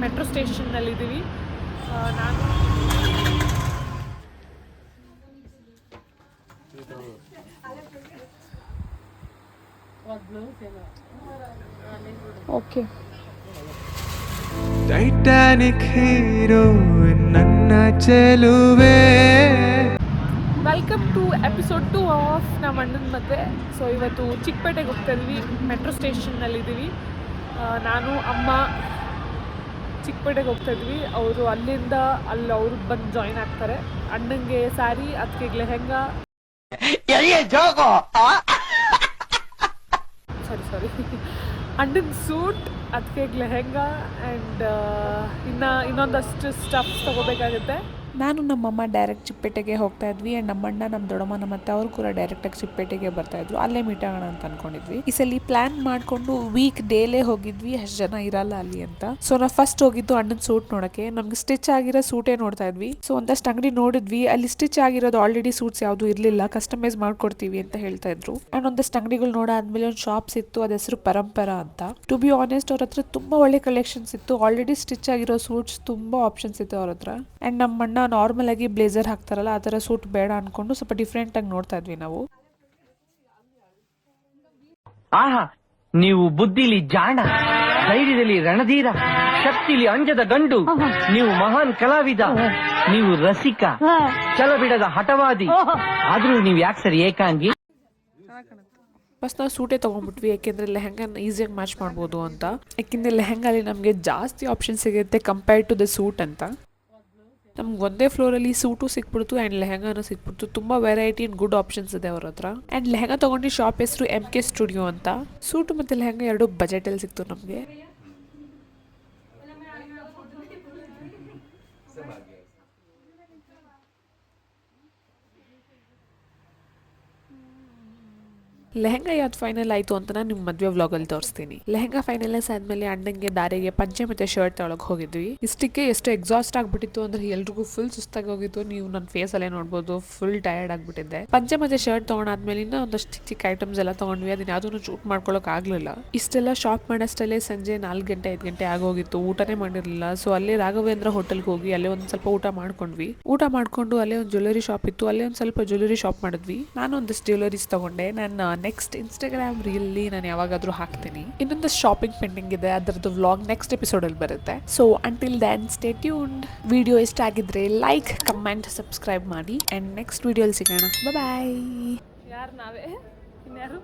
Metro ಸ್ಟೇಷನ್ನಲ್ಲಿದ್ದೀವಿ. ನಾನು okay Titanic hero ನನ್ನ ಚೆಲುವೆ. ವೆಲ್ಕಮ್ ಟು ಎಪಿಸೋಡ್ 2 ಆಫ್ ನಮ್ಮ ಅಣ್ಣನ ಮದುವೆ. ಸೊ ಇವತ್ತು ಚಿಕ್ಕಪೇಟೆಗೆ ಹೋಗ್ತಾ ಇದ್ವಿ, ಮೆಟ್ರೋ ಸ್ಟೇಷನ್ನಲ್ಲಿದ್ದೀವಿ. ನಾನು ಅಮ್ಮ ಚಿಕ್ಕಪೇಟೆಗೆ ಹೋಗ್ತಾ ಇದ್ವಿ. ಅವರು ಅಲ್ಲಿಂದ ಅಲ್ಲಿ ಅವ್ರು ಬಂದು ಜಾಯಿನ್ ಆಗ್ತಾರೆ. ಅಣ್ಣಂಗೆ ಸ್ಯಾರಿ, ಅದಕ್ಕೆ ಲೆಹೆಂಗಾ, ಸಾರಿ ಅಣ್ಣನ ಸೂಟ್, ಅದಕ್ಕೆ ಲೆಹೆಂಗಾ ಆ್ಯಂಡ್ ಇನ್ನೊಂದಷ್ಟು ಸ್ಟಫ್ಸ್ ತೊಗೋಬೇಕಾಗುತ್ತೆ. ನಾನು ನಮ್ಮಮ್ಮ ಡೈರೆಕ್ಟ್ ಚಿಕ್ಕಪೇಟೆಗೆ ಹೋಗ್ತಾ ಇದ್ವಿ ಆ್ಯಂಡ್ ನಮ್ಮಣ್ಣ ನಮ್ಮ ದೊಡ್ಡಮ್ಮ ನಮ್ಮ ಅತ್ತೆ ಅವರು ಕೂಡ ಡೈರೆಕ್ಟಾಗಿ ಚಿಕ್ಕಪೇಟೆಗೆ ಬರ್ತಾ ಇದ್ರು. ಅಲ್ಲೇ ಮೀಟ್ ಆಗೋಣ ಅಂತ ಅನ್ಕೊಂಡಿದ್ವಿ. ಈ ಸಲ ಪ್ಲಾನ್ ಮಾಡಿಕೊಂಡು ವೀಕ್ ಡೇಲೇ ಹೋಗಿದ್ವಿ, ಅಷ್ಟು ಜನ ಇರಲ್ಲ ಅಲ್ಲಿ ಅಂತ. ಸೊ ನಾವು ಫಸ್ಟ್ ಹೋಗಿದ್ದು ಅಣ್ಣನ ಸೂಟ್ ನೋಡಕ್ಕೆ. ನಮ್ಗೆ ಸ್ಟಿಚ್ ಆಗಿರೋ ಸೂಟೇ ನೋಡ್ತಾ ಇದ್ವಿ. ಸೊ ಒಂದಷ್ಟು ಅಂಗಡಿ ನೋಡಿದ್ವಿ, ಅಲ್ಲಿ ಸ್ಟಿಚ್ ಆಗಿರೋದು ಆಲ್ರೆಡಿ ಸೂಟ್ಸ್ ಯಾವುದು ಇರಲಿಲ್ಲ, ಕಸ್ಟಮೈಸ್ ಮಾಡ್ಕೊಡ್ತೀವಿ ಅಂತ ಹೇಳ್ತಾ ಇದ್ರು. ಆ್ಯಂಡ್ ಒಂದಷ್ಟು ಅಂಗಡಿಗಳು ನೋಡಾದ್ಮೇಲೆ ಒಂದು ಶಾಪ್ಸ್ ಇತ್ತು, ಅದ ಹೆಸರು ಪರಂಪರಾ ಅಂತ. ಟು ಬಿ ಆನೆಸ್ಟ್ ಅವ್ರ ಹತ್ರ ತುಂಬಾ ಒಳ್ಳೆ ಕಲೆಕ್ಷನ್ಸ್ ಇತ್ತು. ಆಲ್ರೆಡಿ ಸ್ಟಿಚ್ ಆಗಿರೋ ಸೂಟ್ಸ್ ತುಂಬಾ ಆಪ್ಷನ್ಸ್ ಇತ್ತು ಅವ್ರ ಹತ್ರ. ಆ್ಯಂಡ್ ನಮ್ಮ ಅಣ್ಣ ನಾರ್ಮಲ್ ಆಗಿ ಬ್ಲೇಸರ್ ಹಾಕ್ತಾರಲ್ಲ ಆ ಥರ ಸೂಟ್ ಬೇಡ ಅನ್ಕೊಂಡು ಸ್ವಲ್ಪ ಡಿಫ್ರೆಂಟ್ ಆಗಿ ನೋಡ್ತಾ ಇದ್ವಿ ನಾವು. ಆಹಾ, ನೀವು ಬುದ್ಧಿಲಿ ಜಾಣ, ಧೈರ್ಯದಲ್ಲಿ ರಣಧೀರ, ಶಕ್ತಿಲಿ ಅಂಜದ ಗಂಡು, ನೀವು ಮಹಾನ್ ಕಲಾವಿದ, ನೀವು ರಸಿಕ, ಛಲಬಿಡದ ಹಠವಾದಿ. ಆದ್ರೂ ನೀವು ಯಾಕೆ ಸರಿ ಏಕಾಂಗಿ? ಫಸ್ಟ್ ನಾವು ಸೂಟೇ ತೊಗೊಂಡ್ಬಿಟ್ವಿ, ಯಾಕೆಂದರೆ ಲೆಹಂಗಾನ ಈಸಿಯಾಗಿ ಮ್ಯಾಚ್ ಮಾಡ್ಬೋದು ಅಂತ. ಯಾಕೆಂದರೆ ಲೆಹಂಗಾಲಿ ನಮಗೆ ಜಾಸ್ತಿ ಆಪ್ಷನ್ ಸಿಗುತ್ತೆ ಕಂಪೇರ್ಡ್ ಟು ದ ಸೂಟ್ ಅಂತ. ನಮ್ಗೆ ಒಂದೇ ಫ್ಲೋರಲ್ಲಿ ಸೂಟು ಸಿಕ್ಬಿಡ್ತು ಆ್ಯಂಡ್ ಲೆಹಂಗಾನು ಸಿಕ್ಬಿಡ್ತು. ತುಂಬ ವೆರೈಟಿ ಆ್ಯಂಡ್ ಗುಡ್ ಆಪ್ಷನ್ಸ್ ಇದೆ ಅವ್ರ ಹತ್ರ. ಆ್ಯಂಡ್ ಲೆಹಂಗಾ ತೊಗೊಂಡು ಶಾಪ್ ಹೆಸರು MK ಸ್ಟುಡಿಯೋ ಅಂತ. ಸೂಟು ಮತ್ತು ಲೆಹಂಗಾ ಎರಡು ಬಜೆಟಲ್ಲಿ ಸಿಕ್ತು ನಮಗೆ. ಲೆಹಂಗಾ ಯಾವ್ದು ಫೈನಲ್ ಆಯಿತು ಅಂತ ನಾನು ನಿಮ್ಮ ಮದುವೆ ವ್ಲಾಗಲ್ಲಿ ತೋರಿಸ್ತೀನಿ. ಲೆಹಂಗಾ ಫೈನಲ್ನೆಸ್ ಆದಮೇಲೆ ಅಣ್ಣಂಗೆ ದಾರಿಗೆ ಪಂಚೆ ಮತ್ತು ಶರ್ಟ್ ತೊಳಗೆ ಹೋಗಿದ್ವಿ. ಇಷ್ಟಕ್ಕೆ ಎಷ್ಟು ಎಕ್ಸಾಸ್ಟ್ ಆಗಿಬಿಟ್ಟಿತ್ತು ಅಂದರೆ ಎಲ್ರಿಗೂ ಫುಲ್ ಸುಸ್ತಾಗಿ ಹೋಗಿತ್ತು. ನೀವು ನನ್ನ ಫೇಸಲ್ಲೇ ನೋಡ್ಬೋದು, ಫುಲ್ ಟಯರ್ಡ್ ಆಗಿಬಿಟ್ಟಿದ್ದೆ. ಪಂಚೆ ಮತ್ತು ಶರ್ಟ್ ತೊಗೊಂಡಾದ್ಮೇಲೆ ಒಂದಷ್ಟು ಚಿಕ್ಕ ಚಿಕ್ಕ ಐಟಮ್ಸ್ ಎಲ್ಲ ತೊಗೊಂಡ್ವಿ. ಅದನ್ನ ಯಾವುದೂ ಶೂಟ್ ಮಾಡ್ಕೊಳ್ಳೋಕೆ ಆಗಲಿಲ್ಲ. ಇಷ್ಟೆಲ್ಲ ಶಾಪ್ ಮಾಡೋಷ್ಟಲ್ಲೇ ಸಂಜೆ 4 ಗಂಟೆ 5 ಗಂಟೆ ಆಗೋಗಿತ್ತು. ಊಟನೇ ಮಾಡಿರಲಿಲ್ಲ. ಸೊ ಅಲ್ಲೇ ರಾಘವೇಂದ್ರ ಹೋಟೆಲ್ಗೆ ಹೋಗಿ ಅಲ್ಲೇ ಒಂದು ಸ್ವಲ್ಪ ಊಟ ಮಾಡ್ಕೊಂಡ್ವಿ. ಊಟ ಮಾಡಿಕೊಂಡು ಅಲ್ಲೇ ಒಂದು ಜ್ಯುವೆಲರಿ ಶಾಪ್ ಇತ್ತು, ಅಲ್ಲೇ ಒಂದು ಸ್ವಲ್ಪ ಜ್ಯುವೆಲರಿ ಶಾಪ್ ಮಾಡಿದ್ವಿ. ನಾನು ಒಂದಷ್ಟು ಜ್ಯುವೆಲರೀಸ್ ತೊಗೊಂಡೆ. ನಾನು ನೆಕ್ಸ್ಟ್ ಇನ್ಸ್ಟಾಗ್ರಾಮ್ ರೀಲ್ ನಾನು ಯಾವಾಗಾದ್ರೂ ಹಾಕ್ತೀನಿ. ಇನ್ನೊಂದು ಶಾಪಿಂಗ್ ಪೆಂಡಿಂಗ್ ಇದೆ, ಅದರದ್ದು ವ್ಲಾಗ್ ನೆಕ್ಸ್ಟ್ ಎಪಿಸೋಡಲ್ಲಿ ಬರುತ್ತೆ. So until then stay tuned. Video ಇಷ್ಟ ಆಗಿದ್ರೆ ಲೈಕ್, ಕಮೆಂಟ್, ಸಬ್ಸ್ಕ್ರೈಬ್ ಮಾಡಿ ಆ್ಯಂಡ್ ನೆಕ್ಸ್ಟ್ ವಿಡಿಯೋಲಿ ಸಿಗೋಣ. ಬಾಯ್. ಯಾರು ನಾವೇ ಇನ್ಯಾರು